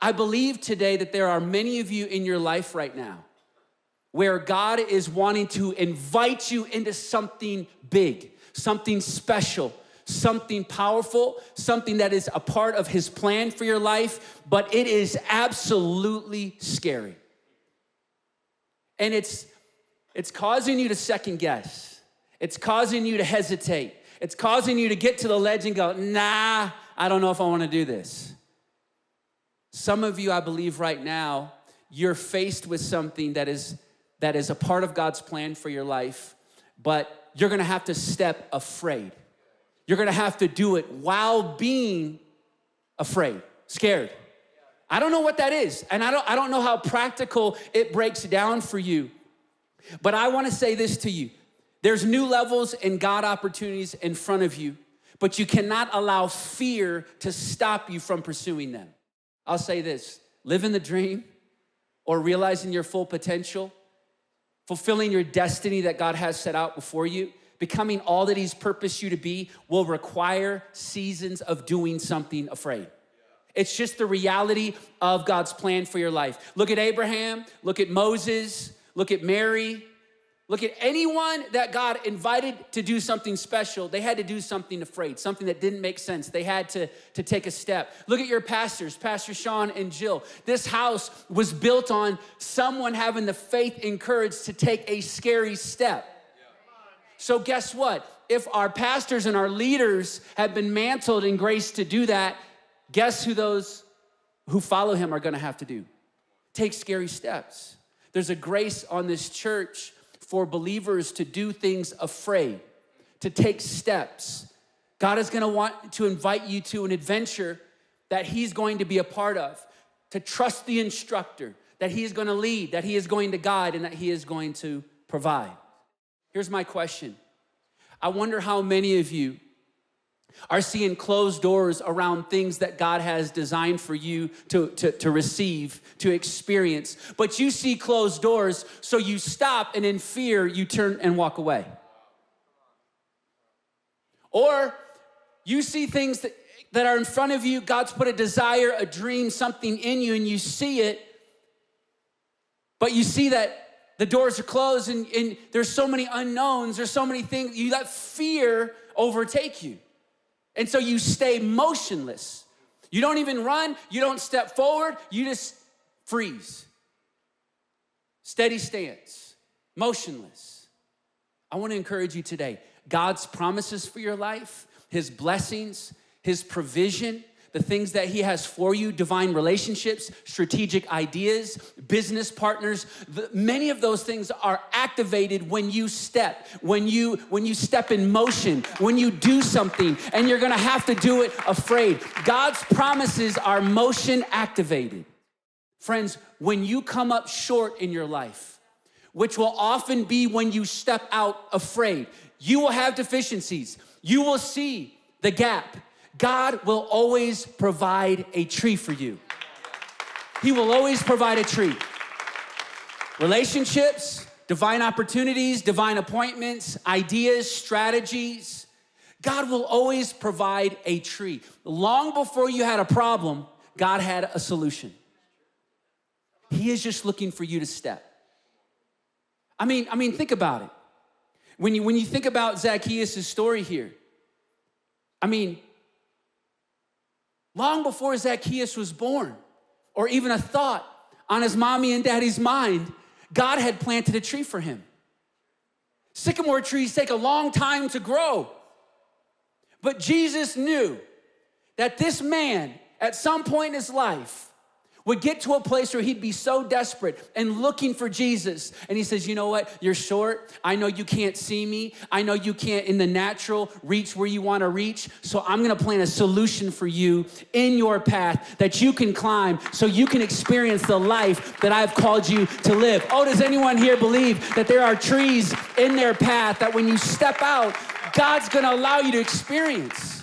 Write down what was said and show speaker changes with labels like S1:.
S1: I believe today that there are many of you in your life right now where God is wanting to invite you into something big, something special, something powerful, something that is a part of his plan for your life, but it is absolutely scary. And it's causing you to second guess. It's causing you to hesitate. It's causing you to get to the ledge and go, nah, I don't know if I want to do this. Some of you, I believe right now, you're faced with something that is a part of God's plan for your life, but you're gonna have to step afraid. You're gonna have to do it while being afraid, scared. I don't know what that is, and I don't know how practical it breaks down for you, but I wanna say this to you. There's new levels and God opportunities in front of you, but you cannot allow fear to stop you from pursuing them. I'll say this, living the dream or realizing your full potential, fulfilling your destiny that God has set out before you, becoming all that he's purposed you to be will require seasons of doing something afraid. It's just the reality of God's plan for your life. Look at Abraham, look at Moses, look at Mary, look at anyone that God invited to do something special. They had to do something afraid, something that didn't make sense. They had to take a step. Look at your pastors, Pastor Sean and Jill. This house was built on someone having the faith and courage to take a scary step. So guess what? If our pastors and our leaders have been mantled in grace to do that, guess who those who follow him are gonna have to do? Take scary steps. There's a grace on this church for believers to do things afraid, to take steps. God is gonna want to invite you to an adventure that he's going to be a part of, to trust the instructor, that he is gonna lead, that he is going to guide, and that he is going to provide. Here's my question. I wonder how many of you are seeing closed doors around things that God has designed for you to receive, to experience. But you see closed doors, so you stop, and in fear, you turn and walk away. Or you see things that are in front of you. God's put a desire, a dream, something in you, and you see it, but you see that the doors are closed, and there's so many unknowns, there's so many things, you let fear overtake you. And so you stay motionless. You don't even run, you don't step forward, you just freeze. Steady stance, motionless. I want to encourage you today. God's promises for your life, his blessings, his provision, the things that he has for you, divine relationships, strategic ideas, business partners, many of those things are activated when you step, when you step in motion, when you do something, and you're gonna have to do it afraid. God's promises are motion activated. Friends, when you come up short in your life, which will often be when you step out afraid, you will have deficiencies. You will see the gap. God will always provide a tree for you. He will always provide a tree. Relationships, divine opportunities, divine appointments, ideas, strategies. God will always provide a tree. Long before you had a problem, God had a solution. He is just looking for you to step. I mean, think about it. When you think about Zacchaeus' story here, long before Zacchaeus was born, or even a thought on his mommy and daddy's mind, God had planted a tree for him. Sycamore trees take a long time to grow. But Jesus knew that this man, at some point in his life, would get to a place where he'd be so desperate and looking for Jesus. And he says, you know what? You're short. I know you can't see me. I know you can't, in the natural, reach where you want to reach. So I'm going to plant a solution for you in your path that you can climb so you can experience the life that I've called you to live. Oh, does anyone here believe that there are trees in their path that when you step out, God's going to allow you to experience?